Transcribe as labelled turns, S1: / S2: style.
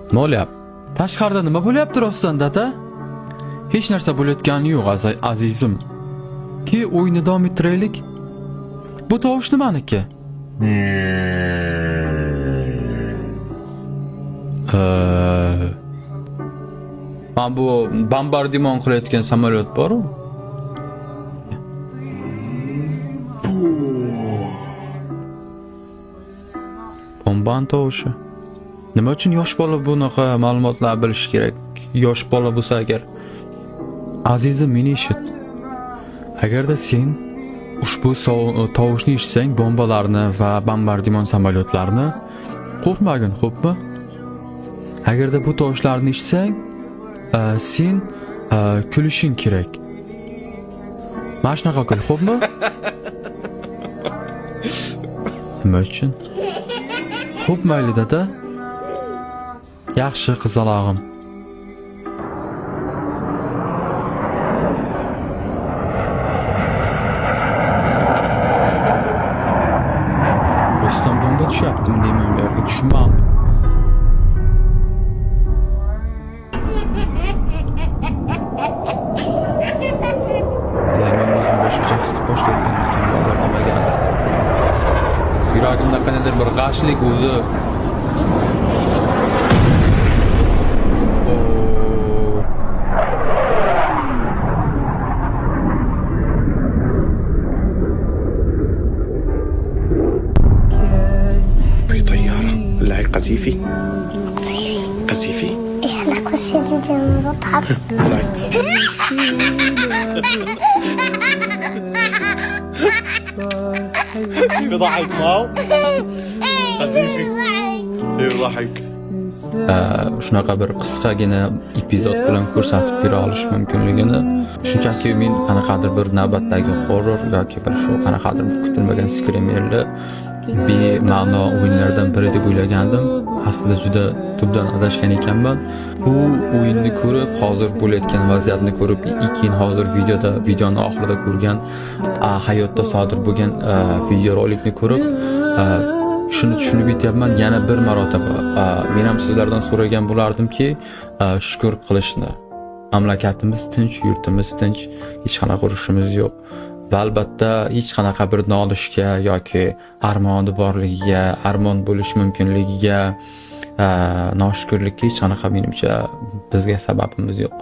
S1: Nima bo'lyapti? Tashqarida nima bo'lyapti rostdan dada? Hech narsa bo'layotgani yo'q azizim. Ki o'yinni davom ettiraylik. Bu tovush nimaniki? Ben bu bombardimon qilayotgan samolyot bor-ku. Bomban tovushi. Nima uchun yosh bola bunaqa ma'lumotlar bilish kerak? Yosh bola bo'lsa agar. Azizim, meni eshit. Agarda sen ushbu tovushni eshitsang, bombalarni va bombardimon samolyotlarni qo'rqmagin, xo'pmi? Agarda bu tovushlarni eshitsang, sen kulishing kerak. Mana shunaqa qil, xo'pmi? Nima uchun? Xo'p, mayli dada. Yaxshi qizalog'im. Rostdan bomba tushyaptimi deyman bu yerga, tushmam. Men o'zim boshqacha his qilib boshlayapman, lekin bolalar olmaganlar. Yuragimda qanaqadir bir g'ashlik o'zi.
S2: في طيارة لا قذيفي قذيفي
S3: احنا قصتي دي بضحك
S2: طلعت بضحك ماو قذيفي بضحك
S1: shunaqa bir qisqagina epizod bilan ko'rsatib bera olish mumkinligini, shunchaki men qanaqadir bir navbatdagi horror yoki bir shu qanaqadir bir kutilmagan skrimerli bema'no o'yinlardan biri deb o'ylagandim. Aslida juda tubdan adashgan ekanman. Bu o'yinni ko'rib, hozir bo'layotgan vaziyatni ko'rib, keyin hozir videoni oxirida ko'rgan hayotda sodir bo'lgan videorolikni ko'rib shuni tushunib yetyapman. Yana bir marotaba men ham sizlardan so'ragan bo'lardimki, shukr qilishni. Mamlakatimiz tinch, yurtimiz tinch, hech qanaqa urushimiz yo'q. Va albatta hech qanaqa bir nolishga yoki armoni borligiga, armon bo'lish mumkinligiga, noshukrlikka hech qanaqa menimcha bizga sababimiz yo'q.